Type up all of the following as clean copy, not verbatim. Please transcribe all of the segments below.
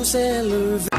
s'est levé.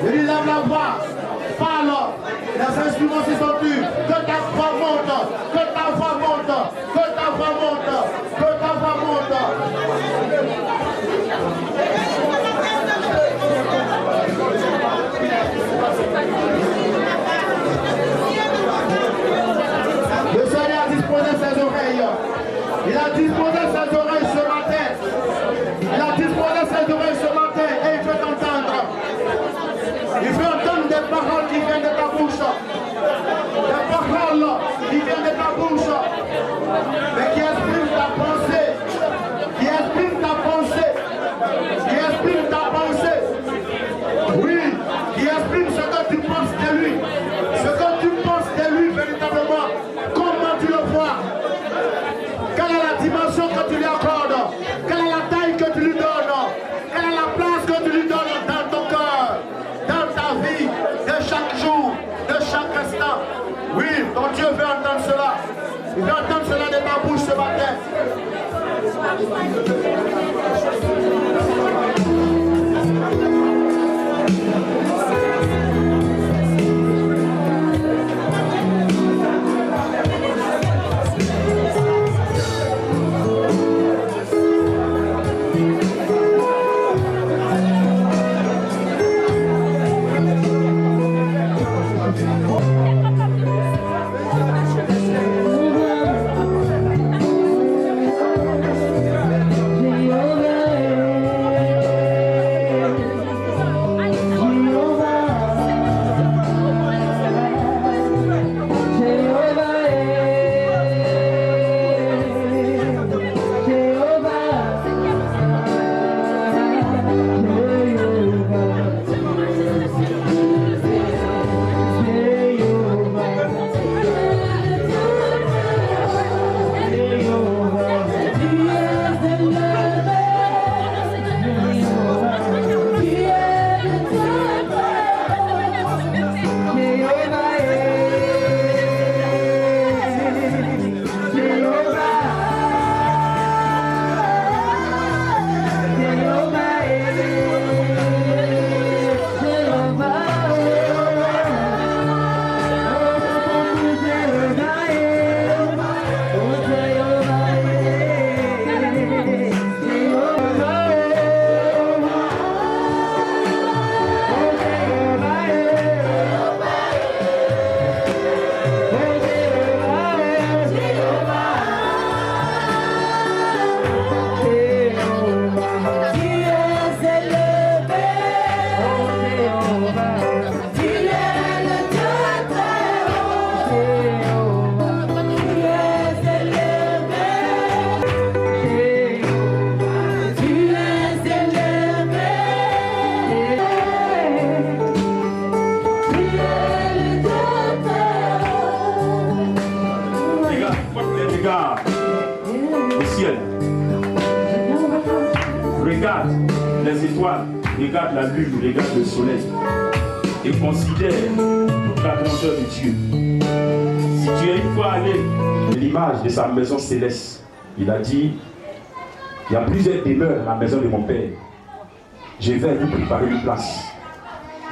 Il Lève la voix. Parle. Les instruments se sont tus. Que ta voix monte. Que ta voix monte. Que ta voix monte. Que ta voix monte. Le Seigneur a disposé ses oreilles. Il a disposé ses oreilles ce matin. Il a disposé ses oreilles ce matin et il veut t'entendre. Il veut entendre des paroles qui viennent de ta bouche. Des paroles qui viennent de ta bouche. Mais qui expriment ta pensée. Qui expriment ta pensée. Qui expriment ta pensée. Oui, qui exprime ce que tu penses de lui. Ce que tu penses de lui véritablement. Comment tu le vois? Quelle est la dimension que tu lui accordes? Quelle est la taille que tu lui donnes? Quelle est la place que tu lui donnes dans ton cœur, dans ta vie, de chaque jour, de chaque instant? Oui, ton Dieu veut entendre cela. Il veut entendre cela de ta bouche ce matin. Regarde les étoiles, regarde la lune, regarde le soleil et considère toute la grandeur de Dieu. Si tu es une fois allé à l'image de sa maison céleste, il a dit, il y a plusieurs demeures dans la maison de mon Père. Je vais vous préparer une place.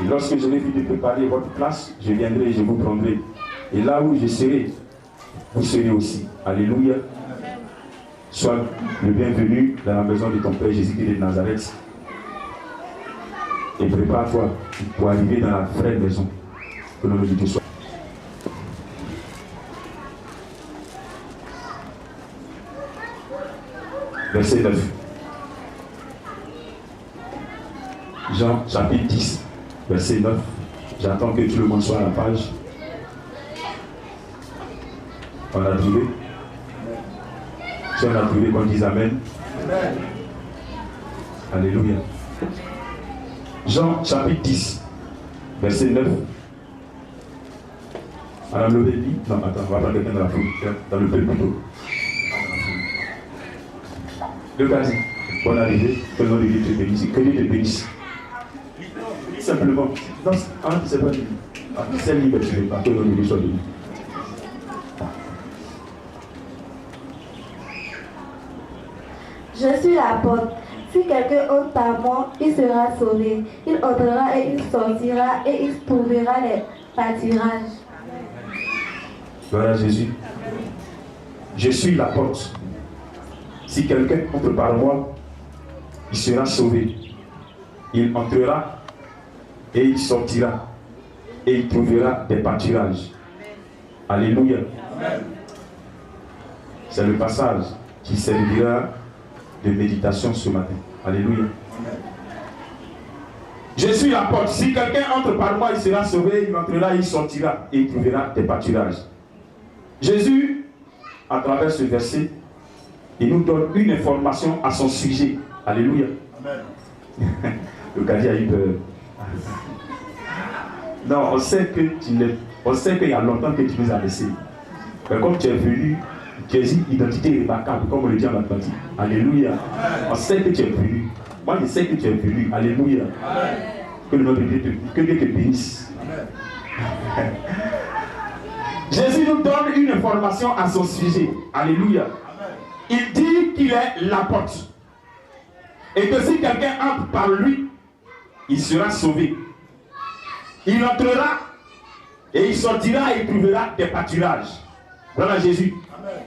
Et lorsque je vais fini de préparer votre place, je viendrai et je vous prendrai. Et là où je serai, vous serez aussi. Alléluia. Sois le bienvenu dans la maison de ton Père Jésus-Christ de Nazareth. Et prépare-toi pour arriver dans la vraie maison. Que l'on nous soit. Verset 9. Jean chapitre 10, verset 9. J'attends que tout le monde soit à la page. On l'a trouvé. Si on l'a trouvé, qu'on dise Amen. Amen. Alléluia. Jean chapitre 10, verset 9. Madame Levé dit, non, attends, on va prendre quelqu'un dans la foule, dans le peuple plutôt. Le quasi, bonne arrivée, que le nom de Dieu te bénisse, que Dieu te bénisse. Lis simplement, non, c'est pas dit. C'est libre, tu ne veux pas, que le nom de Dieu soit béni. Je suis la porte. Si quelqu'un entre par moi, il sera sauvé. Il entrera et il sortira et il trouvera les pâturages. Gloire à Jésus. Je suis la porte. Si quelqu'un entre par moi, il sera sauvé. Il entrera et il sortira et il trouvera des pâturages. Alléluia. C'est le passage qui servira de méditation ce matin. Alléluia. Je suis la porte. Si quelqu'un entre par moi, il sera sauvé, il entrera, il sortira et il trouvera des pâturages. Jésus, à travers ce verset, il nous donne une information à son sujet. Alléluia. Amen. Le Kadi a eu peur. Non, on sait que on sait qu'il y a longtemps que tu nous as laissés. Mais comme tu es venu, tu as une identité remarquable, comme on le dit en Atlantique. Alléluia. On sait que tu es venu. Moi, je sais que tu es venu. Alléluia. Amen. Que le nom de Dieu te bénisse. Amen. Jésus nous donne une information à son sujet. Alléluia. Il dit qu'il est la porte. Et que si quelqu'un entre par lui, il sera sauvé. Il entrera et il sortira et il trouvera des pâturages. Voilà Jésus. Amen.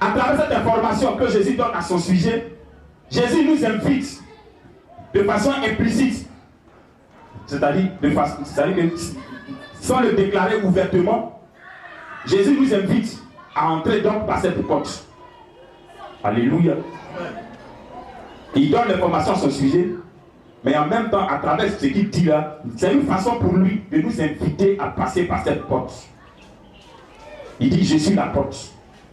À travers cette information que Jésus donne à son sujet, Jésus nous invite de façon implicite, c'est-à-dire que sans le déclarer ouvertement, Jésus nous invite à entrer donc par cette porte. Alléluia. Amen. Il donne l'information à son sujet, mais en même temps, à travers ce qu'il dit là, c'est une façon pour lui de nous inviter à passer par cette porte. Il dit, je suis la porte.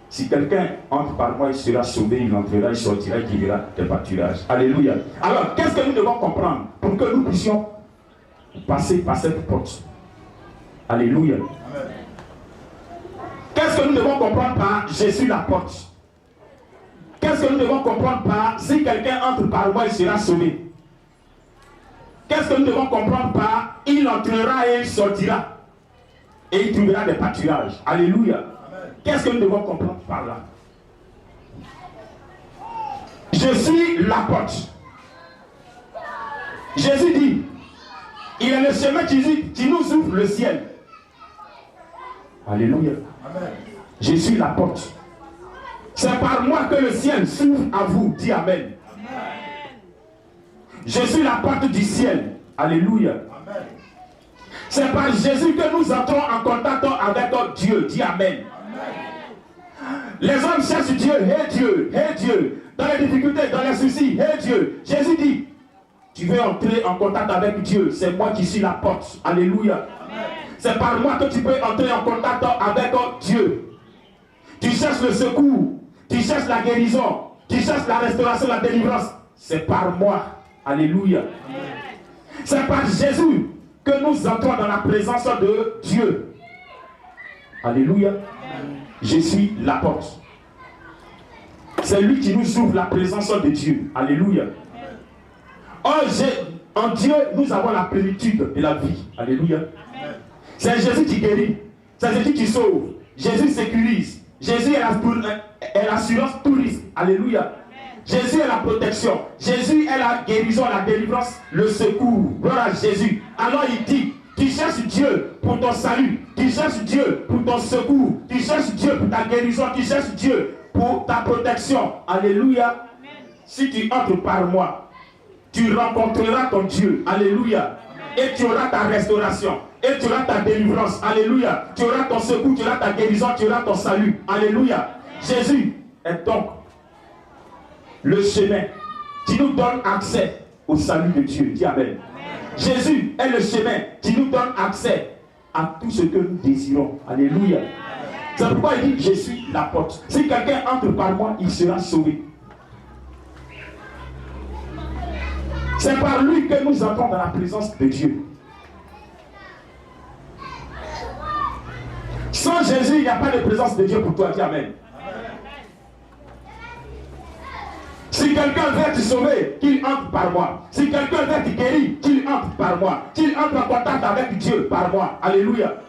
Si quelqu'un entre par moi, il sera sauvé, il entrera, il sortira, il trouvera des pâturages. Alléluia. Alors, qu'est-ce que nous devons comprendre pour que nous puissions passer par cette porte? Alléluia. Amen. Qu'est-ce que nous devons comprendre par je suis la porte? Qu'est-ce que nous devons comprendre par si quelqu'un entre par moi, il sera sauvé? Qu'est-ce que nous devons comprendre par il entrera et il sortira et il trouvera des pâturages? Alléluia. Qu'est-ce que nous devons comprendre par là? Je suis la porte. Jésus dit, il est le chemin qui nous ouvre le ciel. Alléluia. Amen. Je suis la porte. C'est par moi que le ciel s'ouvre à vous. Dis Amen. Amen. Je suis la porte du ciel. Alléluia. Amen. C'est par Jésus que nous entrons en contact avec Dieu. Dis Amen. Amen. Les hommes cherchent Dieu. Hé Dieu, hé Dieu. Dans les difficultés, dans les soucis. Hé Dieu. Jésus dit, tu veux entrer en contact avec Dieu. C'est moi qui suis la porte. Alléluia. Amen. C'est par moi que tu peux entrer en contact avec Dieu. Tu cherches le secours. Tu cherches la guérison. Tu cherches la restauration, la délivrance. C'est par moi. Alléluia. Amen. C'est par Jésus que nous entrons dans la présence de Dieu. Alléluia. Amen. Je suis la porte. C'est lui qui nous ouvre la présence de Dieu. Alléluia. En Dieu, nous avons la plénitude de la vie. Alléluia. Amen. C'est Jésus qui guérit. C'est Jésus qui sauve. Jésus sécurise. Jésus est l'assurance tout risque. Alléluia. Amen. Jésus est la protection. Jésus est la guérison, la délivrance, le secours. Gloire à Jésus. Alors il dit, tu cherches Dieu pour ton salut. Tu cherches Dieu pour ton secours. Tu cherches Dieu pour ta guérison. Tu cherches Dieu pour ta protection. Alléluia. Amen. Si tu entres par moi, tu rencontreras ton Dieu. Alléluia. Amen. Et tu auras ta restauration. Et tu auras ta délivrance. Alléluia. Tu auras ton secours, tu auras ta guérison, tu auras ton salut. Alléluia. Jésus est donc le chemin qui nous donne accès au salut de Dieu. Dis Amen. Jésus est le chemin qui nous donne accès à tout ce que nous désirons. Alléluia. C'est pourquoi il dit, je suis la porte. Si quelqu'un entre par moi, il sera sauvé. C'est par lui que nous entrons dans la présence de Dieu. Sans Jésus, il n'y a pas de présence de Dieu pour toi. Dis Amen. Si quelqu'un veut te sauver, qu'il entre par moi. Si quelqu'un veut te guérir, qu'il entre par moi. Qu'il entre en contact avec Dieu par moi. Alléluia. Amen.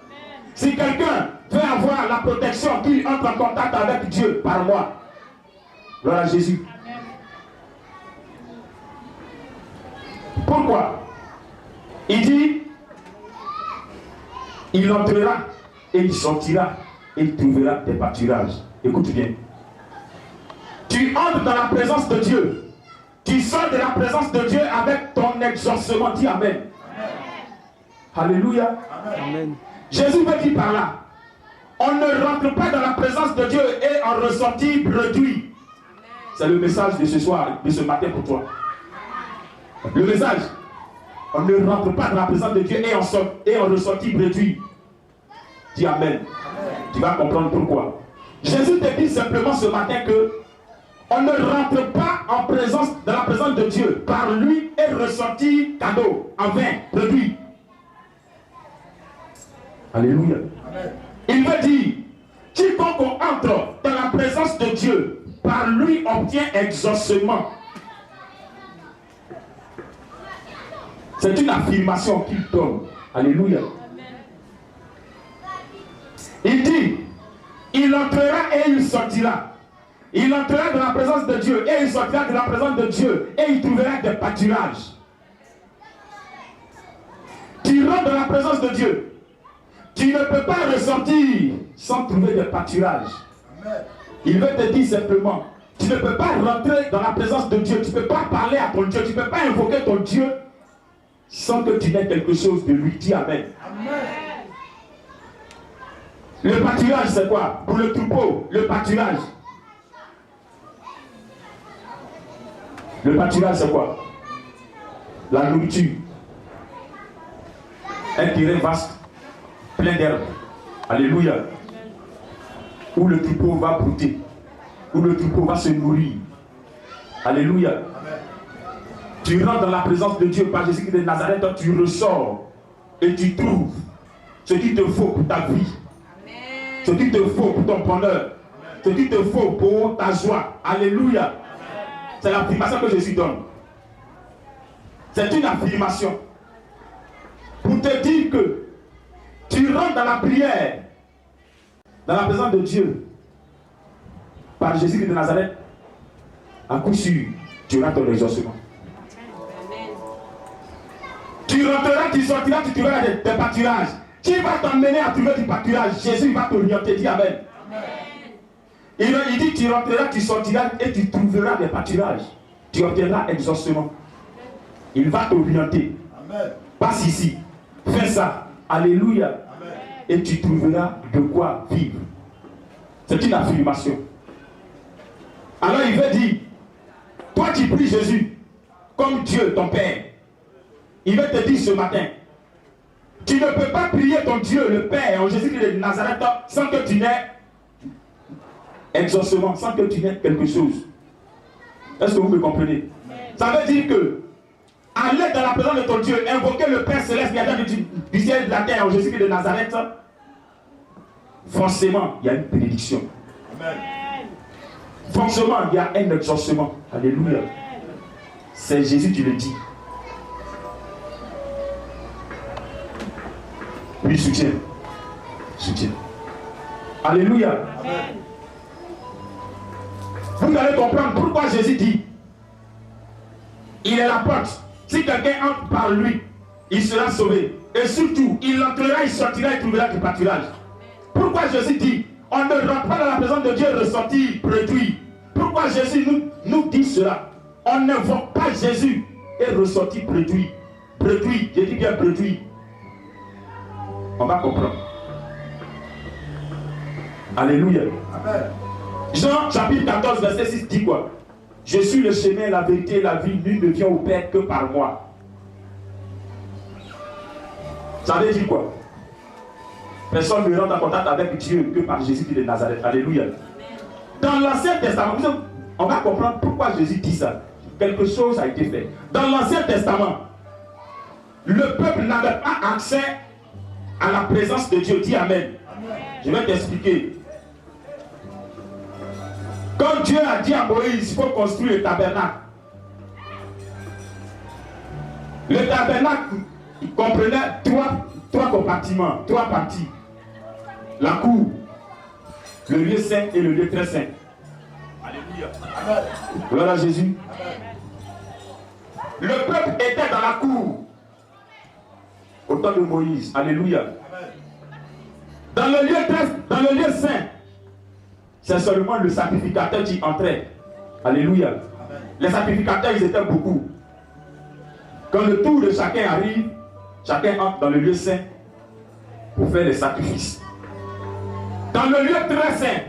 Si quelqu'un veut avoir la protection, qu'il entre en contact avec Dieu par moi. Gloire à Jésus. Amen. Pourquoi? Il dit, il entrera et il sortira et il trouvera des pâturages. Écoute bien. Tu entres dans la présence de Dieu. Tu sors de la présence de Dieu avec ton exaucement. Dis Amen. Alléluia. Amen. Jésus veut dire par là, on ne rentre pas dans la présence de Dieu et en ressortir bredouille. C'est le message de ce soir, de ce matin pour toi. Le message, on ne rentre pas dans la présence de Dieu et en ressortir bredouille. Dis Amen. Tu vas comprendre pourquoi. Jésus te dit simplement ce matin que on ne rentre pas dans la présence de Dieu par lui et ressortir cadeau, en vain, bredouille. Alléluia. Amen. Il veut dire, quiconque entre dans la présence de Dieu, par lui obtient exaucement. C'est une affirmation qu'il donne. Alléluia. Il dit, il entrera et il sortira. Il entrera dans la présence de Dieu et il sortira de la présence de Dieu et il trouvera des pâturages. Tu rentres dans la présence de Dieu. Tu ne peux pas ressortir sans trouver des pâturages. Il veut te dire simplement, tu ne peux pas rentrer dans la présence de Dieu. Tu ne peux pas parler à ton Dieu. Tu ne peux pas invoquer ton Dieu sans que tu n'aies quelque chose de lui. Dis Amen. Amen. Le pâturage, c'est quoi? Pour le troupeau, le pâturage. Le pâturage, c'est quoi? La nourriture. Un terrain vaste, plein d'herbes. Alléluia. Où le troupeau va brouter. Où le troupeau va se nourrir. Alléluia. Amen. Tu rentres dans la présence de Dieu par Jésus-Christ de Nazareth, tu ressors et tu trouves ce qu'il te faut pour ta vie. Amen. Ce qu'il te faut pour ton bonheur. Amen. Ce qu'il te faut pour ta joie. Alléluia. Amen. C'est l'affirmation que Jésus donne. C'est une affirmation. Pour te dire que tu rentres dans la prière, dans la présence de Dieu, par Jésus-Christ de Nazareth, à coup sûr, tu auras ton exaucement. Tu rentreras, tu sortiras, tu trouveras des pâturages. Qui va t'emmener à trouver du pâturage? Jésus va t'orienter. Dis Amen. Il dit, tu rentreras, tu sortiras et tu trouveras des pâturages. Tu obtiendras exaucement. Il va t'orienter. Passe ici. Fais ça. Alléluia. Amen. Et tu trouveras de quoi vivre. C'est une affirmation. Alors il veut dire, toi tu pries Jésus comme Dieu, ton Père. Il veut te dire ce matin, tu ne peux pas prier ton Dieu, le Père, en Jésus-Christ de Nazareth, sans que tu n'aies exaucement, sans que tu n'aies quelque chose. Est-ce que vous me comprenez? Ça veut dire que aller dans la présence de ton Dieu, invoquer le Père Céleste, du ciel et de la terre, en Jésus-Christ de Nazareth, forcément, il y a une bénédiction. Amen. Forcément, il y a un exaucement. Alléluia. C'est Jésus qui le dit. Lui soutient. Soutient. Alléluia. Amen. Vous allez comprendre pourquoi Jésus dit, il est la porte. Si quelqu'un entre par lui, il sera sauvé. Et surtout, il entrera, il sortira, il trouvera du pâturage. Pourquoi Jésus dit, on ne rentre pas dans la présence de Dieu et ressortir bredouille. Pourquoi Jésus nous dit cela? On ne voit pas Jésus et ressortir bredouille. Bredouille, j'ai dit bien bredouille. On va comprendre. Alléluia. Amen. Jean chapitre 14, verset 6 dit quoi? Je suis le chemin, la vérité et la vie. Nul ne vient au Père que par moi. Ça veut dire quoi? Personne ne rentre en contact avec Dieu que par Jésus-Christ de Nazareth. Alléluia. Dans l'Ancien Testament, on va comprendre pourquoi Jésus dit ça. Quelque chose a été fait. Dans l'Ancien Testament, le peuple n'avait pas accès à la présence de Dieu. Dis Amen. Je vais t'expliquer. Quand Dieu a dit à Moïse, il faut construire le tabernacle. Le tabernacle comprenait trois compartiments, trois parties. La cour, le lieu saint et le lieu très saint. Alléluia. Gloire à Jésus. le peuple était dans la cour. Au temps de Moïse. Alléluia. Dans le lieu saint, c'est seulement le sacrificateur qui entrait. Alléluia. Les sacrificateurs, ils étaient beaucoup. Quand le tour de chacun arrive, chacun entre dans le lieu saint pour faire les sacrifices. Dans le lieu très saint,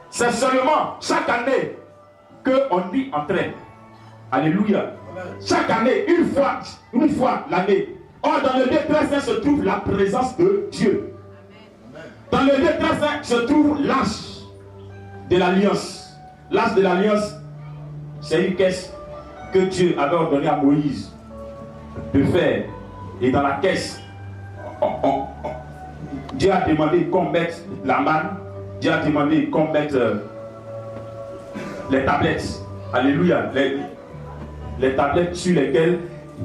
c'est seulement chaque année qu'on y entrait. Alléluia. Chaque année, une fois l'année. Or, dans le lieu très saint se trouve la présence de Dieu. Dans le lieu très saint se trouve l'arche de l'alliance. L'arche de l'alliance, c'est une caisse que Dieu avait ordonné à Moïse de faire. Et dans la caisse, Dieu a demandé qu'on mette la manne. Dieu a demandé qu'on mette les tablettes. Alléluia. Les tablettes sur lesquelles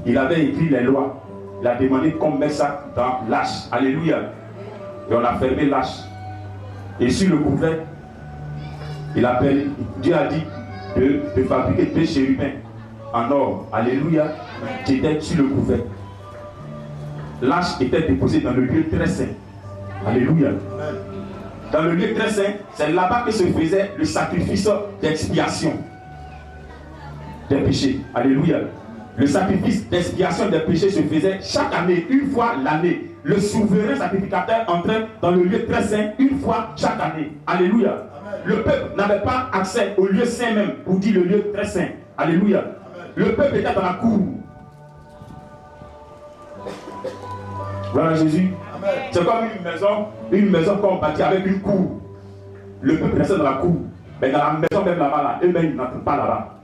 il avait écrit les lois. Il a demandé qu'on mette ça dans l'arche. Alléluia. Et on a fermé l'arche. Et sur le couvert, Dieu a dit de fabriquer 2 chérubins en or. Alléluia. Qui étaient sur le couvert. L'arche était déposée dans le lieu très saint. Alléluia. Dans le lieu très saint, c'est là-bas que se faisait le sacrifice d'expiation des péchés. Alléluia. Le sacrifice d'expiation des péchés se faisait chaque année, une fois l'année. Le souverain sacrificateur entrait dans le lieu très saint une fois chaque année. Alléluia. Amen. Le peuple n'avait pas accès au lieu saint même, pour dire le lieu très saint. Alléluia. Amen. Le peuple était dans la cour. Voilà Jésus. C'est comme une maison qu'on bâtit avec une cour. Le peuple restait dans la cour. Mais dans la maison même là-bas, là, eux-mêmes ils n'entrent pas là-bas.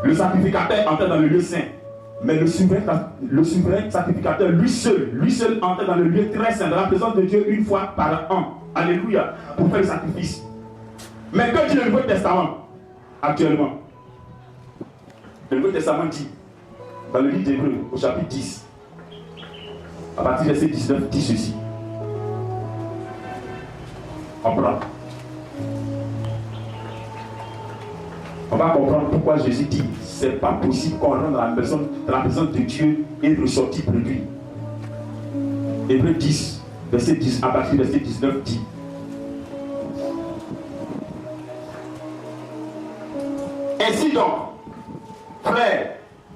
Le sacrificateur entrait dans le lieu saint. Mais le souverain sacrificateur, lui seul entrait dans le lieu très saint, dans la présence de Dieu une fois par an. Alléluia. Pour faire le sacrifice. Mais que dit le Nouveau Testament actuellement? Le Nouveau Testament dit, dans le livre d'Hébreux, au chapitre 10, à partir du verset 19, dit ceci. On prend. On va comprendre pourquoi Jésus dit c'est pas possible qu'on rentre dans la présence de Dieu et ressortir de lui. Hébreux 10, verset 10, à partir du verset 19 dit. Ainsi donc, frères,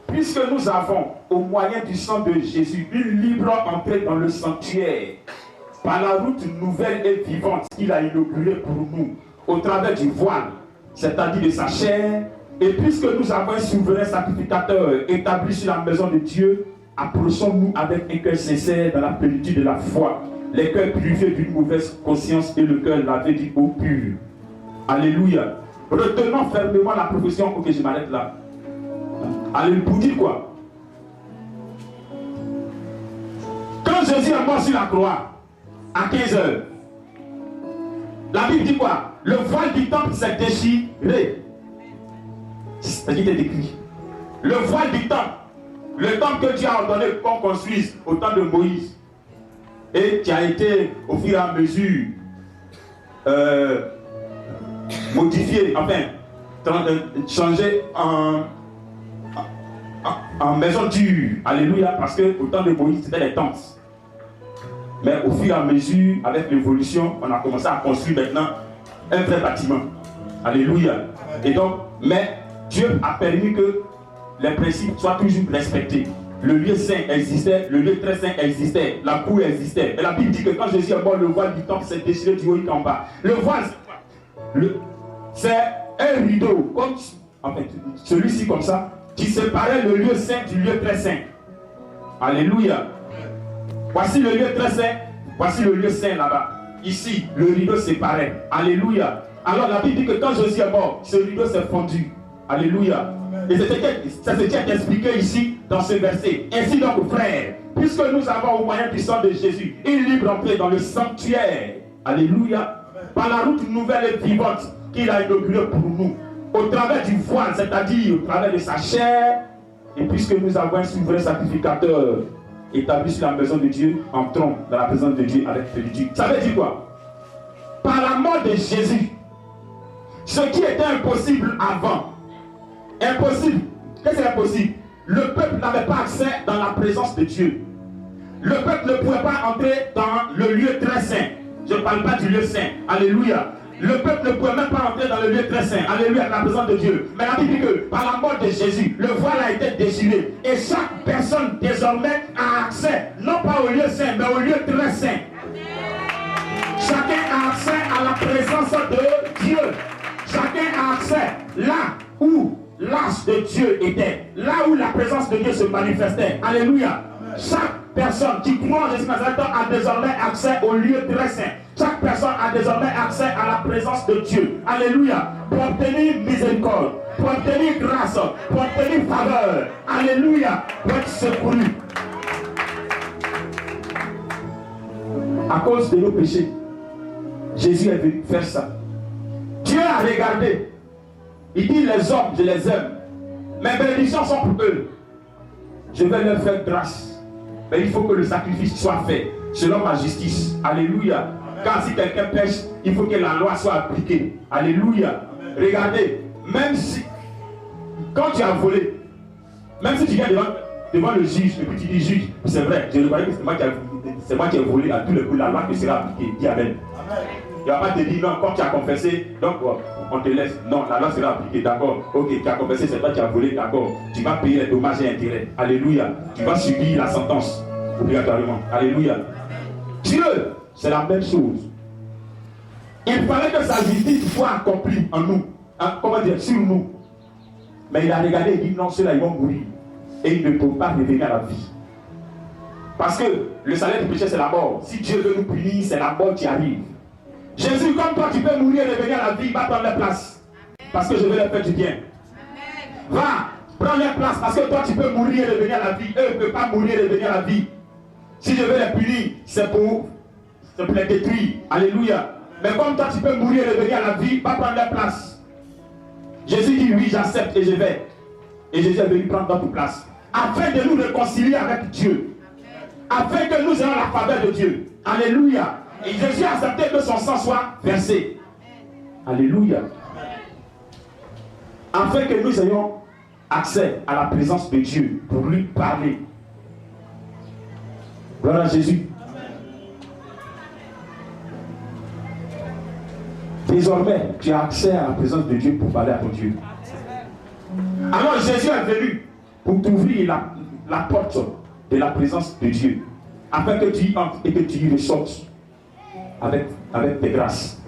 puisque nous avons, au moyen du sang de Jésus, une libre entrée dans le sanctuaire, par la route nouvelle et vivante qu'il a inaugurée pour nous, au travers du voile, c'est-à-dire de sa chair, et puisque nous avons un souverain sacrificateur établi sur la maison de Dieu, approchons-nous avec un cœur sincère dans la plénitude de la foi, les cœurs privés d'une mauvaise conscience et le cœur lavé d'une eau pure. Alléluia. Retenons fermement la profession. Ok, je m'arrête là. Alléluia. Pour dire quoi? Quand Jésus est mort sur la croix, à 15 heures, la Bible dit quoi? Le voile du temple s'est déchiré. C'est ce qui est écrit. Le voile du temple, le temple que Dieu a ordonné qu'on construise au temps de Moïse, et qui a été au fur et à mesure modifié, enfin, changé en maison dure. Alléluia, parce que au temps de Moïse, c'était les tentes. Mais au fur et à mesure, avec l'évolution, on a commencé à construire maintenant un vrai bâtiment. Alléluia. Et donc, mais Dieu a permis que les principes soient toujours respectés. Le lieu saint existait, le lieu très saint existait, la cour existait. Et la Bible dit que quand Jésus est mort, le voile du temple s'est déchiré du haut jusqu'en bas. Le voile, c'est un rideau, comme, en fait, celui-ci comme ça, qui séparait le lieu saint du lieu très saint. Alléluia. Voici le lieu très saint, voici le lieu saint là-bas. Ici, le rideau séparait. Alléluia. Alors la Bible dit que quand Jésus est mort, ce rideau s'est fondu. Alléluia. Et c'est ce qui est expliqué ici dans ce verset. Ainsi donc, frères, puisque nous avons au moyen du sang de Jésus une libre entrée dans le sanctuaire. Alléluia. Par la route nouvelle et vivante qu'il a inaugurée pour nous. Au travers du voile, c'est-à-dire au travers de sa chair. Et puisque nous avons un souverain sacrificateur établi sur la maison de Dieu, entrons dans la présence de Dieu avec plénitude. Ça veut dire quoi? Par la mort de Jésus, ce qui était impossible avant, impossible que c'est impossible. Le peuple n'avait pas accès dans la présence de Dieu. Le peuple ne pouvait pas entrer dans le lieu très saint. Je ne parle pas du lieu saint. Alléluia. Le peuple ne pouvait même pas entrer dans le lieu très saint. Alléluia, la présence de Dieu. Mais la Bible dit que par la mort de Jésus, le voile a été déchiré. Et chaque personne désormais a accès, non pas au lieu saint, mais au lieu très saint. Chacun a accès à la présence de Dieu. Chacun a accès là où l'âge de Dieu était. Là où la présence de Dieu se manifestait. Alléluia. Chaque personne qui croit en Jésus Nazareth a désormais accès au lieu très saint. Chaque personne a désormais accès à la présence de Dieu. Alléluia. Pour obtenir miséricorde, pour obtenir grâce, pour obtenir faveur. Alléluia. Pour être secouru. À cause de nos péchés, Jésus est venu faire ça. Dieu a regardé. Il dit les hommes, je les aime. Mes bénédictions sont pour eux. Je vais leur faire grâce. Mais il faut que le sacrifice soit fait selon ma justice. Alléluia. Car si quelqu'un pêche, il faut que la loi soit appliquée. Alléluia. Regardez, même si, quand tu as volé, même si tu viens devant le juge, et puis tu dis, juge, c'est vrai, je reconnais que c'est moi qui ai volé, à tous les coups, la loi te sera appliquée. Dis Amen. Il ne va pas te dire, non, quand tu as confessé, donc on te laisse. Non, la loi sera appliquée, d'accord. Ok, tu as confessé, c'est toi qui as volé, d'accord. Tu vas payer les dommages et intérêts. Alléluia. Tu vas subir la sentence, obligatoirement. Alléluia. Dieu, c'est la même chose. Il fallait que sa justice soit accomplie en nous. Comment dire, sur nous. Mais il a regardé et dit, non, ceux-là, ils vont mourir. Et ils ne peuvent pas revenir à la vie. Parce que le salaire du péché, c'est la mort. Si Dieu veut nous punir, c'est la mort qui arrive. Jésus, comme toi, tu peux mourir et revenir à la vie, va prendre la place. Parce que je vais leur faire du bien. Va, prends leur place. Parce que toi, tu peux mourir et revenir à la vie. Eux ne peuvent pas mourir et revenir à la vie. Si je veux les punir, c'est pour les détruire. Alléluia. Mais comme toi, tu peux mourir et revenir à la vie, va prendre leur place. Jésus dit, oui, j'accepte et je vais. Et Jésus est venu prendre notre place. Afin de nous réconcilier avec Dieu. Afin que nous ayons la faveur de Dieu. Alléluia. Et Jésus a accepté que son sang soit versé. Alléluia. Afin que nous ayons accès à la présence de Dieu pour lui parler. Gloire à Jésus. Désormais, tu as accès à la présence de Dieu pour parler à ton Dieu. Alors Jésus est venu pour t'ouvrir la porte de la présence de Dieu. Afin que tu y entres et que tu y ressortes. Avec tes grâces.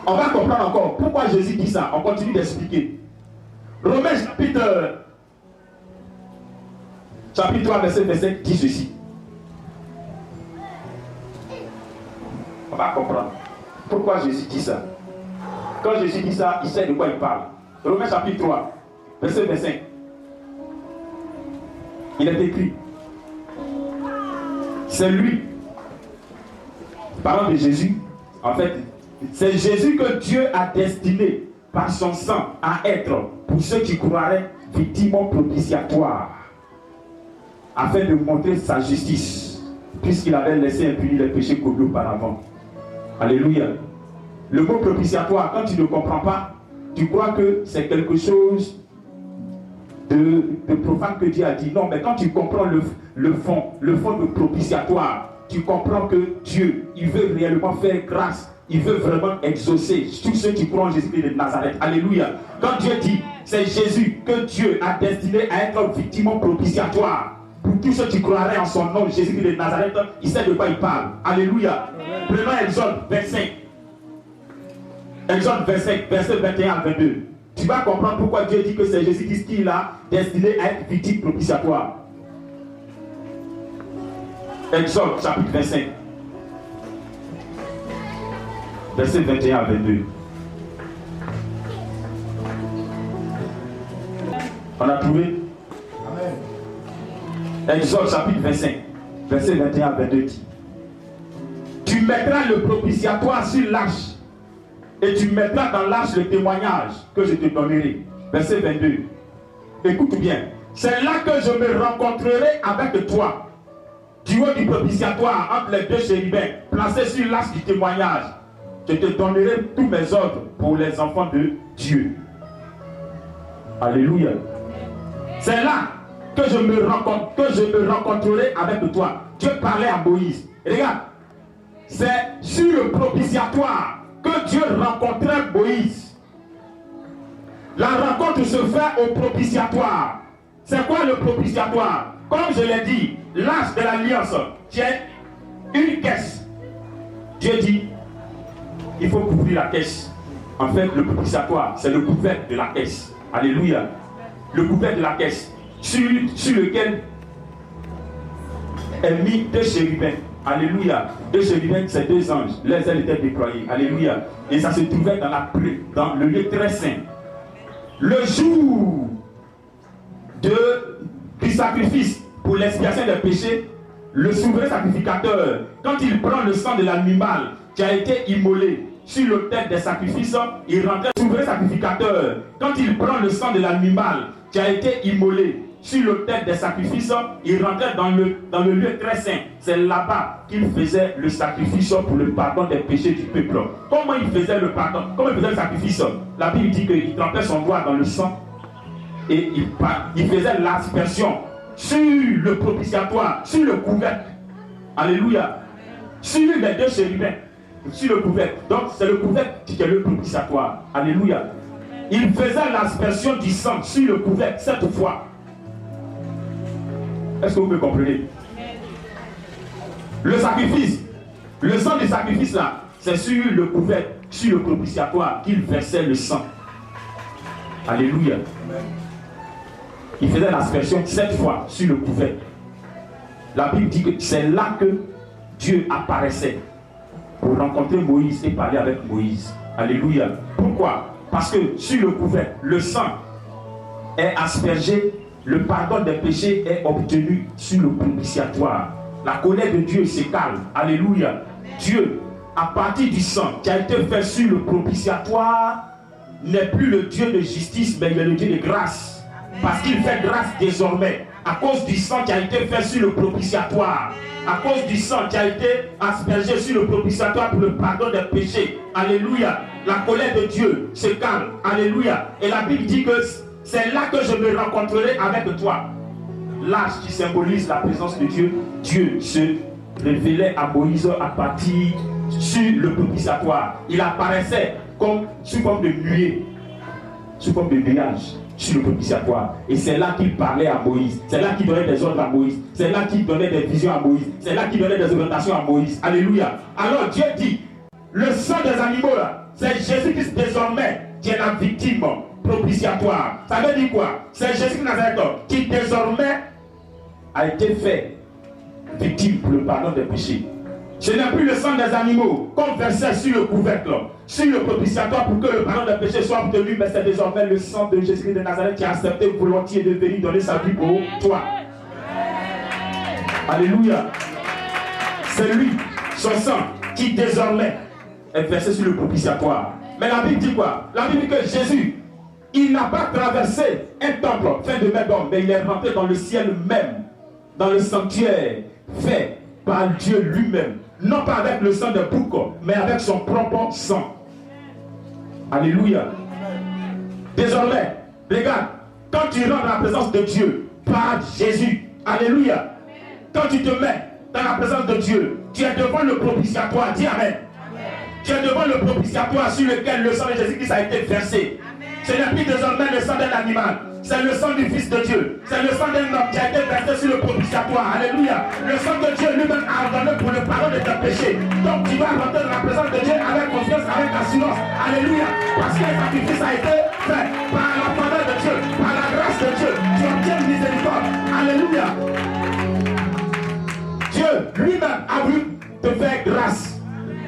On va comprendre encore pourquoi Jésus dit ça. On continue d'expliquer. Romains chapitre 3 verset dit ceci. On va comprendre pourquoi Jésus dit ça. Quand Jésus dit ça, il sait de quoi il parle. Romains chapitre 3 verset 25. Il est écrit. C'est lui. Parlant de Jésus, en fait, c'est Jésus que Dieu a destiné par son sang à être, pour ceux qui croiraient, victime propitiatoire, afin de montrer sa justice, puisqu'il avait laissé impunis les péchés commis auparavant. Alléluia. Le mot propitiatoire, quand tu ne comprends pas, tu crois que c'est quelque chose de profane que Dieu a dit. Non, mais quand tu comprends le fond de propitiatoire, tu comprends que Dieu, il veut réellement faire grâce. Il veut vraiment exaucer tous ceux qui croient en Jésus-Christ de Nazareth. Alléluia. Quand Dieu dit, c'est Jésus que Dieu a destiné à être victime propitiatoire. Pour tous ceux qui croiraient en son nom, Jésus-Christ de Nazareth, il sait de quoi il parle. Alléluia. Prenons Exode 25. Exode 25, verset 21 à 22. Tu vas comprendre pourquoi Dieu dit que c'est Jésus-Christ qui l'a destiné à être victime propitiatoire. Exode chapitre 25, verset 21 à 22. On a trouvé? Amen. Exode chapitre 25, verset 21 à 22 dit: tu mettras le propitiatoire sur l'arche, et tu mettras dans l'arche le témoignage que je te donnerai. Verset 22. Écoute bien. C'est là que je me rencontrerai avec toi, du haut du propitiatoire, entre les deux chérubins, placés sur l'arche du témoignage. Je te donnerai tous mes ordres pour les enfants de Dieu. Alléluia. C'est là que je me rencontrerai avec toi. Dieu parlait à Moïse. Regarde, c'est sur le propitiatoire que Dieu rencontrait Moïse. La rencontre se fait au propitiatoire. C'est quoi le propitiatoire? Comme je l'ai dit, l'arche de l'alliance tient une caisse. Dieu dit, il faut couvrir la caisse. En fait, le propitiatoire, c'est le couvercle de la caisse. Alléluia. Le couvercle de la caisse, sur lequel est mis 2 chérubins. Alléluia. 2 chérubins, c'est 2 anges. Les ailes étaient déployées. Alléluia. Et ça se trouvait dans le lieu très saint. Le jour du sacrifice pour l'expiation des péchés, le souverain sacrificateur, quand il prend le sang de l'animal qui a été immolé sur l'autel des sacrifices, il rentrait. Le souverain sacrificateur, quand il prend le sang de l'animal qui a été immolé sur l'autel des sacrifices, il rentrait dans le lieu très saint. C'est là-bas qu'il faisait le sacrifice pour le pardon des péchés du peuple. Comment il faisait le pardon? Comment il faisait le sacrifice? La Bible dit qu'il trempait son doigt dans le sang et il faisait l'aspersion sur le propitiatoire, sur le couvercle. Alléluia. Sur les 2 chérubins, sur le couvercle. Donc c'est le couvercle qui est le propitiatoire. Alléluia. Il faisait l'aspersion du sang sur le couvercle 7 fois. Est-ce que vous me comprenez? Le sacrifice, le sang du sacrifice là, c'est sur le couvercle, sur le propitiatoire qu'il versait le sang. Alléluia. Il faisait l'aspersion 7 fois sur le couvercle. La Bible dit que c'est là que Dieu apparaissait pour rencontrer Moïse et parler avec Moïse. Alléluia. Pourquoi? Parce que sur le couvercle, le sang est aspergé, le pardon des péchés est obtenu sur le propitiatoire. La colère de Dieu se calme. Alléluia. Dieu, à partir du sang qui a été fait sur le propitiatoire, n'est plus le Dieu de justice, mais il est le Dieu de grâce. Parce qu'il fait grâce désormais, à cause du sang qui a été fait sur le propitiatoire, à cause du sang qui a été aspergé sur le propitiatoire pour le pardon des péchés. Alléluia. La colère de Dieu se calme. Alléluia. Et la Bible dit que c'est là que je me rencontrerai avec toi. L'arche qui symbolise la présence de Dieu, Dieu se révélait à Moïse à partir sur le propitiatoire. Il apparaissait comme sous forme de nuée, sous forme de nuage sur le propitiatoire. Et c'est là qu'il parlait à Moïse. C'est là qu'il donnait des ordres à Moïse. C'est là qu'il donnait des visions à Moïse. C'est là qu'il donnait des orientations à Moïse. Alléluia. Alors Dieu dit, le sang des animaux là, c'est Jésus-Christ désormais qui est la victime propitiatoire. Ça veut dire quoi? C'est Jésus-Christ Nazareth qui désormais a été fait victime pour le pardon des péchés. Ce n'est plus le sang des animaux qu'on versait sur le couvercle, sur le propitiatoire pour que le pardon des péchés soit obtenu, mais c'est désormais le sang de Jésus-Christ de Nazareth qui a accepté volontiers de venir donner sa vie pour toi. Alléluia. C'est lui, son sang, qui désormais est versé sur le propitiatoire. Mais la Bible dit quoi? La Bible dit que Jésus, il n'a pas traversé un temple fait de main d'homme, mais il est rentré dans le ciel même, dans le sanctuaire fait par Dieu lui-même. Non pas avec le sang de bouc, mais avec son propre sang. Alléluia. Désormais, regarde, quand tu rentres dans la présence de Dieu par Jésus, alléluia, quand tu te mets dans la présence de Dieu, tu es devant le propitiatoire, dis Amen. Tu es devant le propitiatoire sur lequel le sang de Jésus-Christ a été versé. Ce n'est plus désormais le sang d'un animal, c'est le sang du Fils de Dieu. C'est le sang d'un homme qui a été versé sur le propitiatoire. Alléluia. Le sang de Dieu lui-même a ordonné pour le pardon de tes péchés. Donc tu vas rentrer dans la présence de Dieu avec confiance, avec assurance. Alléluia. Parce que le sacrifice a été fait par la faveur de Dieu, par la grâce de Dieu. Tu obtiens miséricorde. Alléluia. Dieu lui-même a voulu te faire grâce.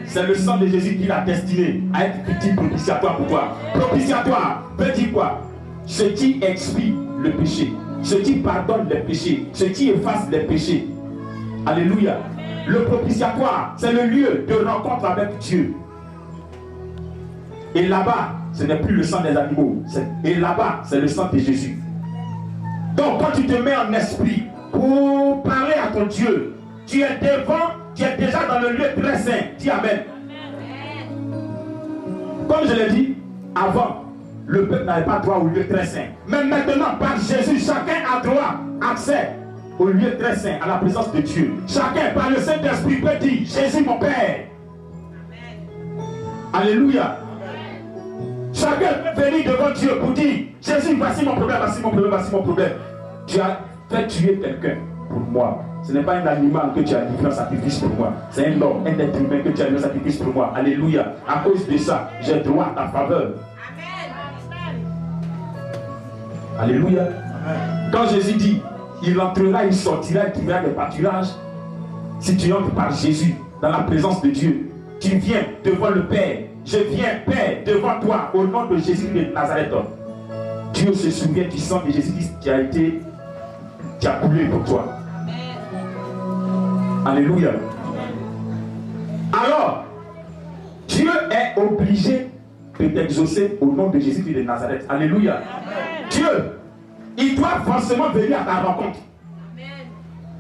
C'est le sang de Jésus qui l'a destiné à être victime propitiatoire pour toi. Propitiatoire veut dire quoi? Ce qui expie le péché, ce qui pardonne les péchés, ce qui efface les péchés. Alléluia. Le propitiatoire, c'est le lieu de rencontre avec Dieu. Et là-bas, ce n'est plus le sang des animaux. Et là-bas, c'est le sang de Jésus. Donc, quand tu te mets en esprit pour parler à ton Dieu, tu es déjà dans le lieu très saint. Dis Amen. Comme je l'ai dit avant, le peuple n'avait pas droit au lieu très saint. Mais maintenant, par Jésus, chacun a droit, accès au lieu très saint, à la présence de Dieu. Chacun, par le Saint-Esprit, peut dire, Jésus mon Père. Alléluia. Chacun peut venir devant Dieu pour dire, Jésus, voici mon problème, voici mon problème, voici mon problème. Tu as fait tuer quelqu'un pour moi. Ce n'est pas un animal que tu as livré en sacrifice pour moi. C'est un homme, un être humain que tu as livré en sacrifice pour moi. Alléluia. À cause de ça, j'ai droit à ta faveur. Alléluia. Quand Jésus dit, il entrera, il sortira, il trouvera des pâturages. Si tu entres par Jésus, dans la présence de Dieu, tu viens devant le Père. Je viens, Père, devant toi, au nom de Jésus de Nazareth. Dieu se souvient du sang de Jésus-Christ qui a coulé pour toi. Alléluia. Alors, Dieu est obligé de t'exaucer au nom de Jésus-Christ de Nazareth. Alléluia. Dieu, il doit forcément venir à ta rencontre.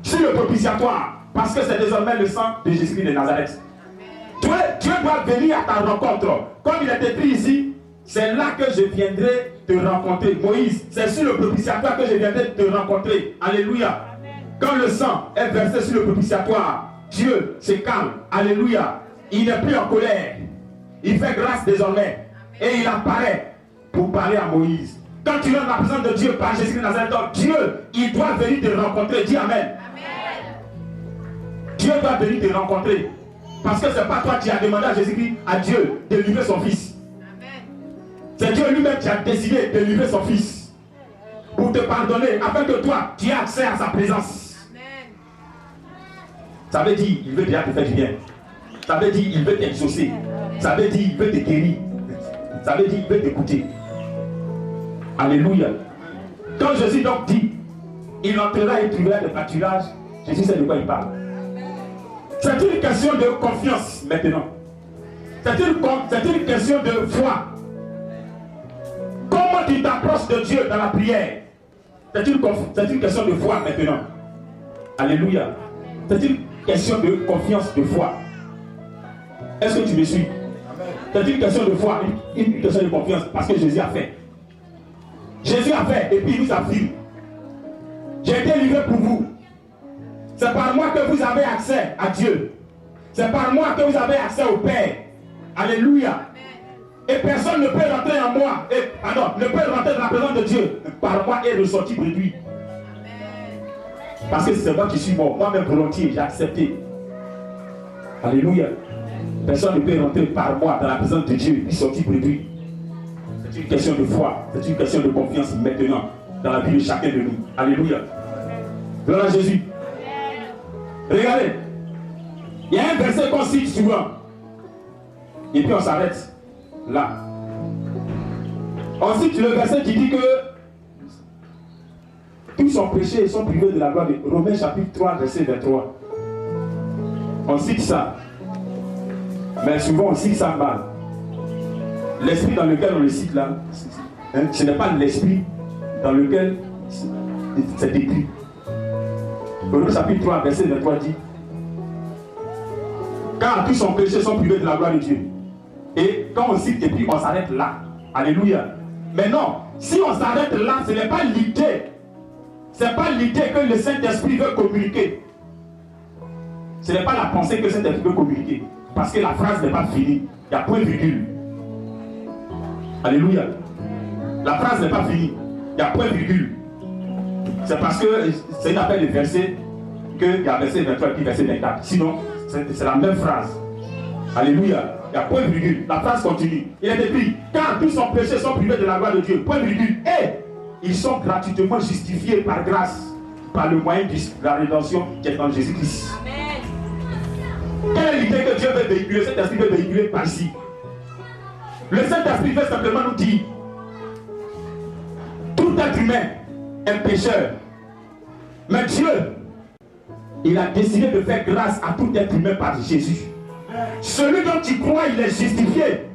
Sur le propitiatoire, parce que c'est désormais le sang de Jésus-Christ de Nazareth. Dieu doit venir à ta rencontre. Comme il est écrit ici, c'est là que je viendrai te rencontrer. Moïse, c'est sur le propitiatoire que je viendrai te rencontrer. Alléluia. Quand le sang est versé sur le propitiatoire, Dieu se calme. Alléluia. Il n'est plus en colère. Il fait grâce désormais. Et il apparaît pour parler à Moïse. Quand tu rentres dans la présence de Dieu par Jésus de Nazareth, Dieu, il doit venir te rencontrer. Dis Amen. Dieu doit venir te rencontrer. Parce que ce n'est pas toi qui as demandé à Jésus-Christ, à Dieu, de livrer son fils. C'est Dieu lui-même qui a décidé de livrer son fils. Pour te pardonner, afin que toi, tu aies accès à sa présence. Ça veut dire, il veut déjà te faire du bien. Ça veut dire, il veut t'exaucer. Ça veut dire, il veut te guérir. Ça veut dire, il veut t'écouter. Alléluia. Quand Jésus donc dit, il entrera et trouvera des pâturages, Jésus sait de quoi il parle. C'est une question de confiance maintenant. C'est une question de foi. Comment tu t'approches de Dieu dans la prière? C'est une question de foi maintenant. Alléluia. C'est une question de confiance, de foi. Est-ce que tu me suis? C'est une question de foi, une question de confiance, parce que Jésus a fait. Jésus a fait et puis il nous affirme. J'ai été livré pour vous. C'est par moi que vous avez accès à Dieu. C'est par moi que vous avez accès au Père. Alléluia. Et personne ne peut rentrer en moi. Ne peut rentrer dans la présence de Dieu. Par moi est ressorti de lui. Parce que c'est moi qui suis mort. Moi-même volontiers, j'ai accepté. Alléluia. Personne ne peut rentrer par moi dans la présence de Dieu et sortir de lui. C'est une question de foi. C'est une question de confiance maintenant dans la vie de chacun de nous. Alléluia. Gloire à Jésus. Regardez. Il y a un verset qu'on cite souvent. Et puis on s'arrête là. On cite le verset qui dit que tous sont péchés et sont privés de la gloire de Romains chapitre 3 verset 23. On cite ça. Mais souvent on cite ça mal. L'esprit dans lequel on le cite là, ce n'est pas l'esprit dans lequel c'est écrit. Romains chapitre 3 verset 23 dit: car tous sont péchés, sont privés de la gloire de Dieu. Et quand on cite et puis on s'arrête là. Alléluia. Mais non, si on s'arrête là, ce n'est pas l'idée. Ce n'est pas l'idée que le Saint-Esprit veut communiquer. Ce n'est pas la pensée que le Saint-Esprit veut communiquer. Parce que la phrase n'est pas finie. Il y a point virgule. Alléluia. La phrase n'est pas finie. Il y a point virgule. C'est parce que c'est une appel de verset qu'il y a verset 23 et puis verset 24. Sinon, c'est la même phrase. Alléluia. Il y a point virgule. La phrase continue. Il est écrit: car tous sont péchés, sont privés de la gloire de Dieu. Point virgule. Et ils sont gratuitement justifiés par grâce, par le moyen de la rédemption qui est en Jésus-Christ. Amen. Quelle est l'idée que Dieu veut véhiculer? Le Saint-Esprit veut véhiculer par ici. Le Saint-Esprit veut simplement nous dire: tout être humain est pécheur. Mais Dieu, il a décidé de faire grâce à tout être humain par Jésus. Celui dont tu crois, il est justifié.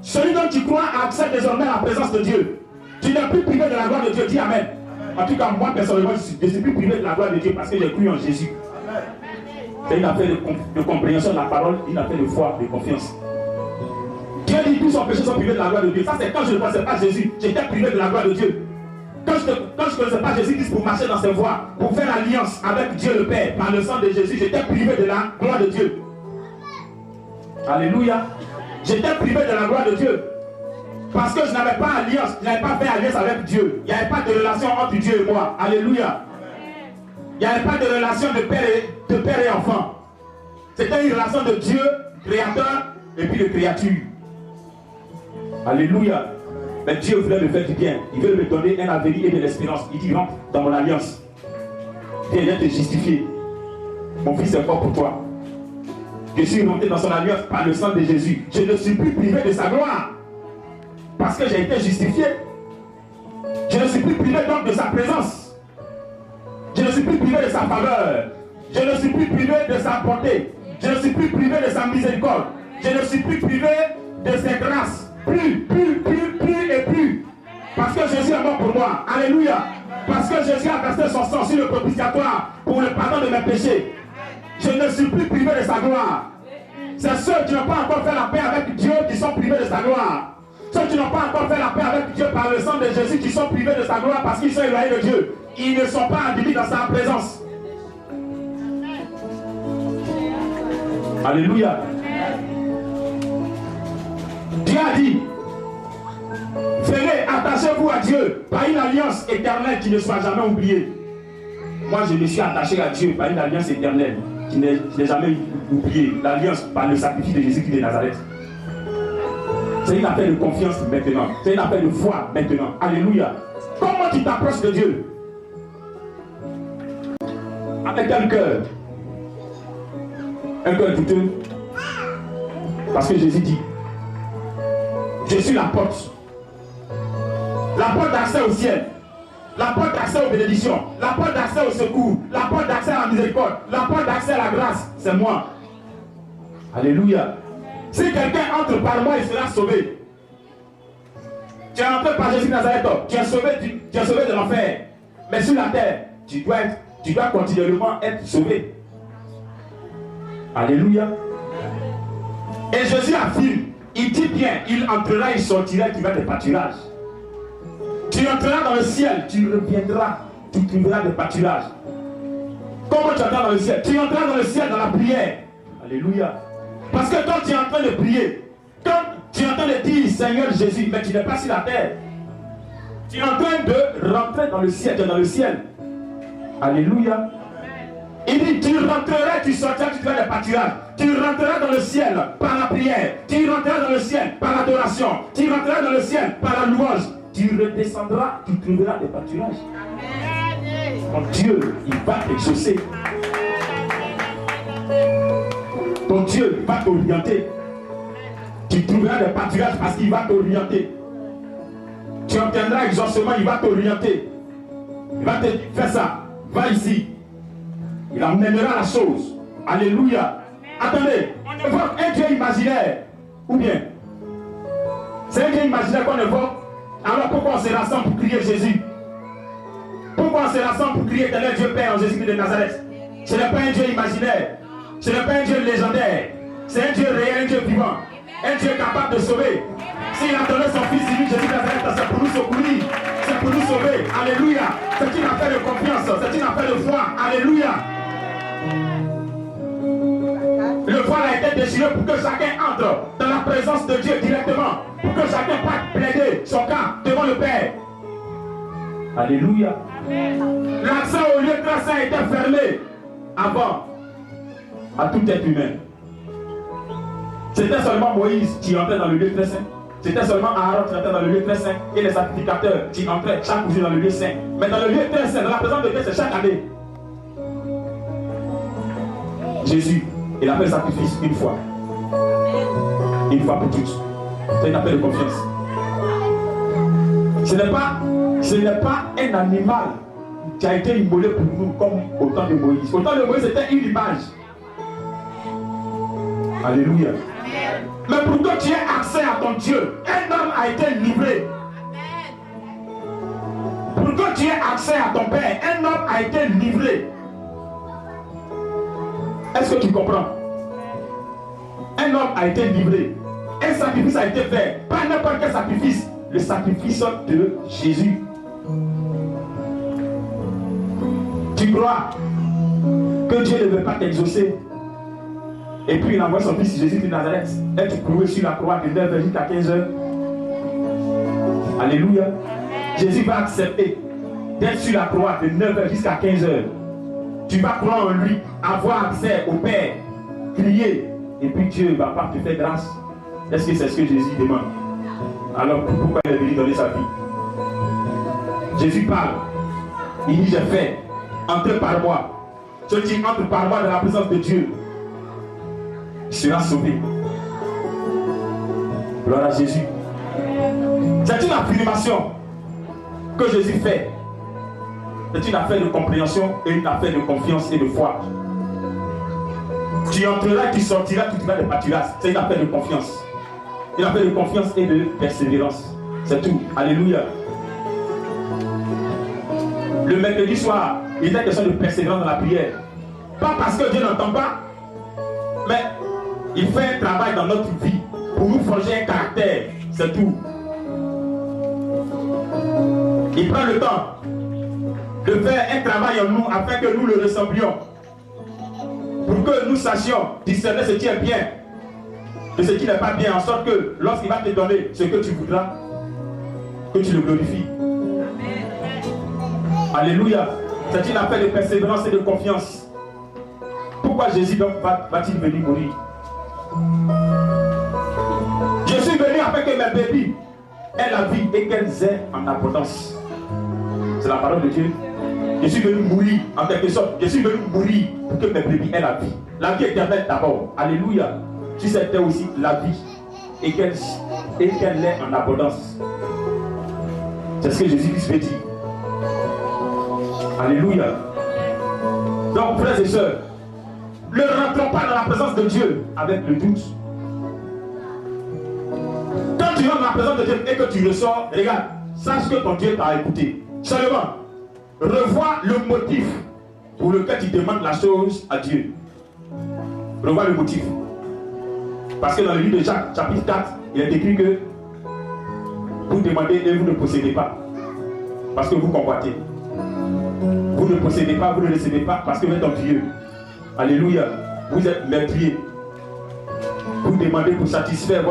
Celui dont tu crois a accès désormais à la présence de Dieu. Tu n'es plus privé de la gloire de Dieu. Dis Amen. En tout cas, moi personnellement, je ne suis plus privé de la gloire de Dieu parce que j'ai cru en Jésus. C'est une affaire de compréhension de la parole, une affaire de foi, de confiance. Dieu dit: tous sans péché sont privés de la gloire de Dieu. Ça, c'est quand je ne connaissais pas Jésus, j'étais privé de la gloire de Dieu. Quand je ne connaissais pas Jésus-Christ pour marcher dans ses voies, pour faire alliance avec Dieu le Père, par le sang de Jésus, j'étais privé de la gloire de Dieu. Alléluia. J'étais privé de la gloire de Dieu. Parce que je n'avais pas alliance, je n'avais pas fait alliance avec Dieu. Il n'y avait pas de relation entre Dieu et moi. Alléluia. Il n'y avait pas de relation de père et enfant. C'était une relation de Dieu, créateur, et puis de créature. Alléluia. Mais Dieu voulait me faire du bien. Il veut me donner un avenir et de l'espérance. Il dit, rentre dans mon alliance. Viens te justifier. Mon fils est mort pour toi. Je suis rentré dans son alliance par le sang de Jésus. Je ne suis plus privé de sa gloire. Parce que j'ai été justifié. Je ne suis plus privé donc de sa présence. Je ne suis plus privé de sa faveur. Je ne suis plus privé de sa bonté. Je ne suis plus privé de sa miséricorde. Je ne suis plus privé de ses grâces. Plus et plus. Parce que Jésus est mort pour moi. Alléluia. Parce que Jésus a versé son sang sur le propitiatoire pour le pardon de mes péchés. Je ne suis plus privé de sa gloire. C'est ceux qui n'ont pas encore fait la paix avec Dieu qui sont privés de sa gloire. Ceux qui n'ont pas encore fait la paix avec Dieu par le sang de Jésus qui sont privés de sa gloire parce qu'ils sont éloignés de Dieu. Ils ne sont pas admis dans sa présence. Alléluia. Dieu a dit, venez, attachez-vous à Dieu par une alliance éternelle qui ne soit jamais oubliée. Moi, je me suis attaché à Dieu par une alliance éternelle qui n'est jamais oubliée. L'alliance par le sacrifice de Jésus-Christ de Nazareth. C'est une affaire de confiance maintenant. C'est une affaire de foi maintenant. Alléluia. Comment tu t'approches de Dieu? Avec quel cœur? Un cœur douteux. Parce que Jésus dit, je suis la porte. La porte d'accès au ciel. La porte d'accès aux bénédictions. La porte d'accès au secours. La porte d'accès à la miséricorde. La porte d'accès à la grâce. C'est moi. Alléluia. Si quelqu'un entre par moi, il sera sauvé. Tu es entré par Jésus de Nazareth, tu es sauvé de l'enfer. Mais sur la terre, tu dois continuellement être sauvé. Alléluia. Et Jésus affirme, il dit bien, il entrera, il sortira, il va des pâturages. Tu entreras dans le ciel, tu reviendras, tu trouveras des pâturages. Comment tu entreras dans le ciel? Tu entreras dans le ciel dans la prière. Alléluia. Parce que quand tu es en train de prier, quand tu es en train de dire Seigneur Jésus, mais tu n'es pas sur la terre. Tu es en train de rentrer dans le ciel, tu es dans le ciel. Alléluia. Il dit, tu rentreras, tu sortiras, tu feras des pâturages. Tu rentreras dans le ciel par la prière. Tu rentreras dans le ciel par l'adoration. Tu rentreras dans le ciel par la louange. Tu redescendras, tu trouveras des pâturages. Ton Dieu, il va t'exaucer. Ton Dieu va t'orienter. Tu trouveras des pâturages parce qu'il va t'orienter. Tu obtiendras exaucement, il va t'orienter. Il va te dire, fais ça, va ici. Il amènera la chose. Alléluia. Attendez, on évoque un Dieu imaginaire. Ou bien, c'est un Dieu imaginaire qu'on évoque. Alors pourquoi on se rassemble pour crier Jésus? Pourquoi on se rassemble pour crier éternel Dieu Père en Jésus-Christ de Nazareth? Ce n'est pas un Dieu imaginaire. Ce n'est pas un Dieu légendaire. C'est un Dieu réel, un Dieu vivant. Un Dieu capable de sauver. S'il a donné son fils unique, Jésus de Nazareth, c'est pour nous secourir. C'est pour nous sauver. Alléluia. C'est une affaire de confiance. C'est une affaire de foi. Alléluia. Le voile a été déchiré pour que chacun entre dans la présence de Dieu directement. Pour que chacun puisse plaider son cas devant le Père. Alléluia. L'accès au lieu très saint était fermé avant à tout être humain. C'était seulement Moïse qui entrait dans le lieu très saint. C'était seulement Aaron qui entrait dans le lieu très saint. Et les sacrificateurs qui entraient chaque jour dans le lieu saint. Mais dans le lieu très saint, dans la présence de Dieu, c'est chaque année. Jésus, il a fait le sacrifice une fois. Une fois pour toutes. C'est une affaire de confiance. Ce n'est pas un animal qui a été immolé pour nous comme au temps de Moïse. Au temps de Moïse, c'était une image. Alléluia. Mais pour que tu aies accès à ton Dieu, un homme a été livré. Pour que tu aies accès à ton Père, un homme a été livré. Est-ce que tu comprends? Un homme a été livré. un sacrifice a été fait. Pas n'importe quel sacrifice. Le sacrifice de Jésus. Tu crois que Dieu ne veut pas t'exaucer? Et puis il envoie son fils Jésus de Nazareth. Être cloué sur la croix de 9h jusqu'à 15h. Alléluia. Jésus va accepter d'être sur la croix de 9h jusqu'à 15h. Tu vas croire en lui, avoir accès au Père, crier, et puis Dieu va pas te faire grâce. Est-ce que c'est ce que Jésus demande? Alors pourquoi il est venu donner sa vie? Jésus parle. Il dit, j'ai fait. Entrez par moi. Celui qui entre par moi dans la présence de Dieu, il sera sauvé. Gloire à Jésus. C'est une affirmation que Jésus fait. C'est une affaire de compréhension et une affaire de confiance et de foi. Tu entreras, tu sortiras, tu diras de pâturage. C'est une affaire de confiance. Une affaire de confiance et de persévérance. C'est tout. Alléluia. Le mercredi soir, il est question de persévérance dans la prière. Pas parce que Dieu n'entend pas, mais il fait un travail dans notre vie pour nous forger un caractère. C'est tout. Il prend le temps de faire un travail en nous afin que nous le ressemblions. Pour que nous sachions discerner ce qui est bien de ce qui n'est pas bien, en sorte que lorsqu'il va te donner ce que tu voudras, que tu le glorifies. Alléluia. C'est une affaire de persévérance et de confiance. Pourquoi Jésus donc va-t-il venir mourir? Je suis venu afin que mes bébés aient la vie et qu'elles aient en abondance. C'est la parole de Dieu. Je suis venu mourir en quelque sorte. Je suis venu mourir pour que mes bébés aient la vie. La vie éternelle d'abord. Alléluia. Si c'était aussi la vie et qu'elle l'ait en abondance. C'est ce que Jésus veut dire. Alléluia. Donc, frères et sœurs, ne rentrons pas dans la présence de Dieu avec le doute. Quand tu rentres dans la présence de Dieu et que tu ressors, regarde, sache que ton Dieu t'a écouté. Seulement, revois le motif pour lequel tu demandes la chose à Dieu. Revois le motif. Parce que dans le livre de Jacques, chapitre 4, il est écrit que vous demandez et vous ne possédez pas. Parce que vous convoitez. Vous ne possédez pas, vous ne recevez pas parce que vous êtes envieux. Alléluia. Vous êtes meurtrier. Vous demandez pour satisfaire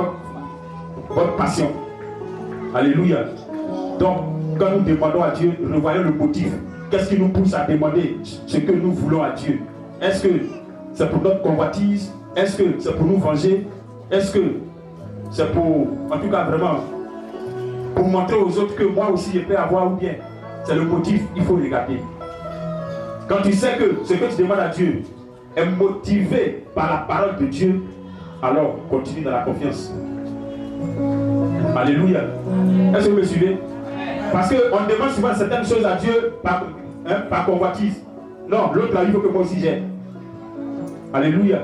votre passion. Alléluia. Donc, quand nous demandons à Dieu, revoyons le motif. Qu'est-ce qui nous pousse à demander ce que nous voulons à Dieu? Est-ce que c'est pour notre convoitise? Est-ce que c'est pour nous venger? Est-ce que c'est pour, en tout cas vraiment, pour montrer aux autres que moi aussi je peux avoir ou bien? C'est le motif, il faut regarder. Quand tu sais que ce que tu demandes à Dieu est motivé par la parole de Dieu, alors continue dans la confiance. Alléluia. Est-ce que vous me suivez? Parce qu'on demande souvent certaines choses à Dieu par convoitise. Non, l'autre a eu, il faut que moi aussi j'ai. Alléluia.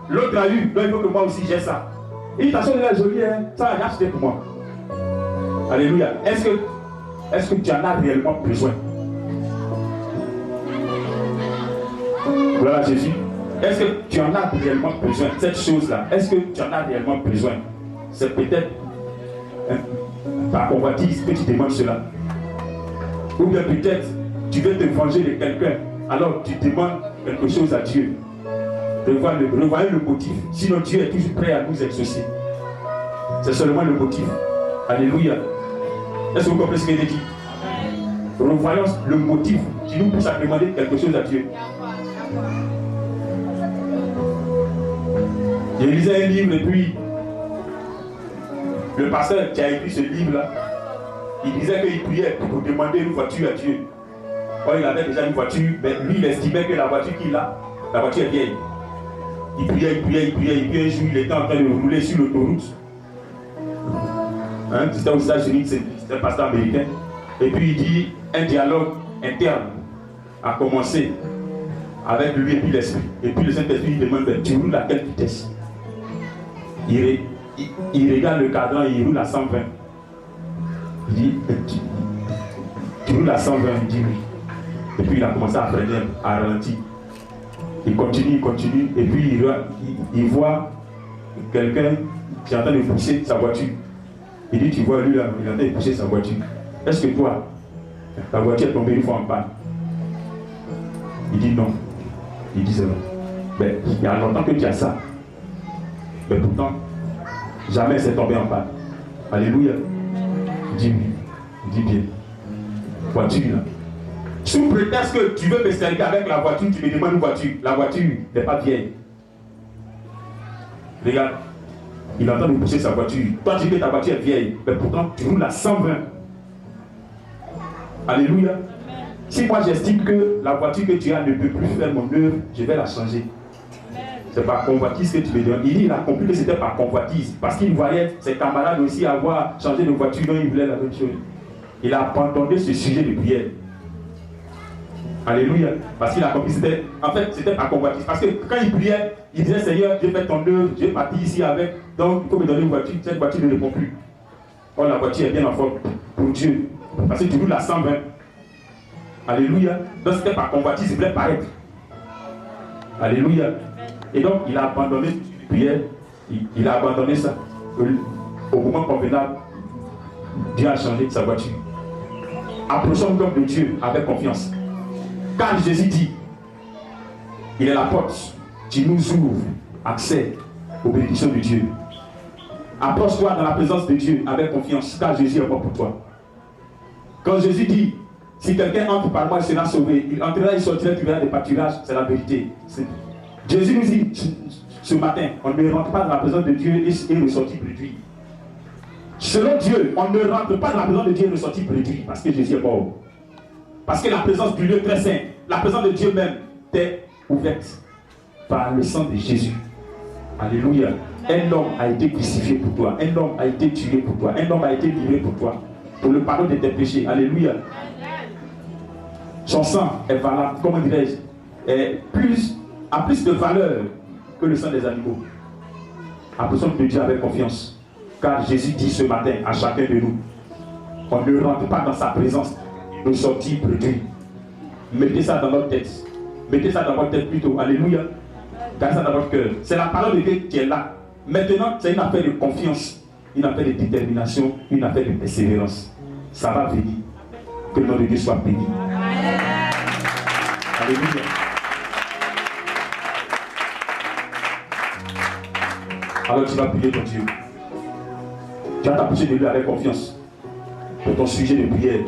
L'autre a eu, donc il faut que moi aussi j'ai ça. Il dit, ta chose est jolie, hein? Ça va acheter pour moi. Alléluia. Est-ce que tu en as réellement besoin? Voilà Jésus. Est-ce que tu en as réellement besoin? Cette chose-là, est-ce que tu en as réellement besoin? C'est peut-être par convoitise que tu demandes cela. Ou bien peut-être tu veux te venger de quelqu'un. Alors tu demandes quelque chose à Dieu. Revoyez le motif. Sinon Dieu est toujours prêt à nous exaucer. C'est seulement le motif. Alléluia. Est-ce que vous comprenez ce qu'il est dit? Revoyons le motif qui nous pousse à demander quelque chose à Dieu. Je lisais un livre et puis le pasteur qui a écrit ce livre-là, il disait qu'il priait pour demander une voiture à Dieu. Or, il avait déjà une voiture, mais lui il estimait que la voiture qu'il a, la voiture est vieille. Il priait, et puis un jour il était en train de rouler sur l'autoroute. C'était aux États-Unis, c'était un pasteur américain. Et puis il dit, un dialogue interne a commencé avec lui et puis l'esprit. Et puis le Saint-Esprit lui demande, tu roules à quelle vitesse? Il regarde le cadran et il roule à 120. Il dit, tu roules à 120? Il dit oui. Et puis il a commencé à freiner, à ralentir. Il continue, et puis il voit quelqu'un tu es en train de pousser sa voiture. Il dit, tu vois, lui là, il est en train de pousser sa voiture. Est-ce que toi, ta voiture est tombée une fois en panne? Il dit non. Il dit c'est non. Mais il y a longtemps que tu as ça. Mais pourtant, jamais c'est tombé en panne. Alléluia. Il dit oui. Il dit bien. Voiture là. Sous prétexte que tu veux me servir avec la voiture, tu me demandes une voiture. La voiture n'est pas vieille. Regarde, il est en train de pousser sa voiture. Toi, tu dis que ta voiture est vieille, mais pourtant, tu roules à 120. Alléluia. Si moi j'estime que la voiture que tu as ne peut plus faire mon œuvre, je vais la changer. C'est par convoitise que tu me donnes. Il dit, il a compris que c'était par convoitise. Parce qu'il voyait ses camarades aussi avoir changé de voiture, donc il voulait la même chose. Il a abandonné ce sujet de prière. Alléluia. Parce qu'il a compris, c'était par convoitise. Parce que quand il priait, il disait, Seigneur, je fais ton œuvre, je vais partir ici avec, donc il faut me donner une voiture. Cette voiture ne répond plus. Or, la voiture est bien en forme pour Dieu. Parce que tu roules à 120. Alléluia. Donc c'était par convoitise, il voulait paraître. Alléluia. Et donc il a abandonné la prière, il a abandonné ça. Au moment convenable, Dieu a changé sa voiture. Approchons donc de Dieu avec confiance. Car Jésus dit, il est la porte qui nous ouvre accès aux bénédictions de Dieu. Approche-toi dans la présence de Dieu avec confiance, car Jésus est mort pour toi. Quand Jésus dit, si quelqu'un entre par moi, il sera sauvé, il entrera, il sortira, tu verras des pâturages, c'est la vérité. Jésus nous dit ce matin, on ne rentre pas dans la présence de Dieu et ressortir réduit. Selon Dieu, on ne rentre pas dans la présence de Dieu et ressortir réduit, parce que Jésus est mort. Parce que la présence du lieu très saint, la présence de Dieu même, t'est ouverte par le sang de Jésus. Alléluia. Un homme a été crucifié pour toi, un homme a été tué pour toi, un homme a été livré pour toi, pour le pardon de tes péchés. Alléluia. Son sang est valable, comment dirais-je, a plus de valeur que le sang des animaux. Approchons de Dieu avec confiance. Car Jésus dit ce matin à chacun de nous, on ne rentre pas dans sa présence, nous sortir produit. Mettez ça dans notre tête. Mettez ça dans votre tête plutôt. Alléluia. Gardez ça dans votre cœur. C'est la parole de Dieu qui est là. Maintenant, c'est une affaire de confiance, une affaire de détermination, une affaire de persévérance. Ça va venir. Que le nom de Dieu soit béni. Alléluia. Alors tu vas prier ton Dieu. Tu vas t'approcher de lui avec confiance pour ton sujet de prière.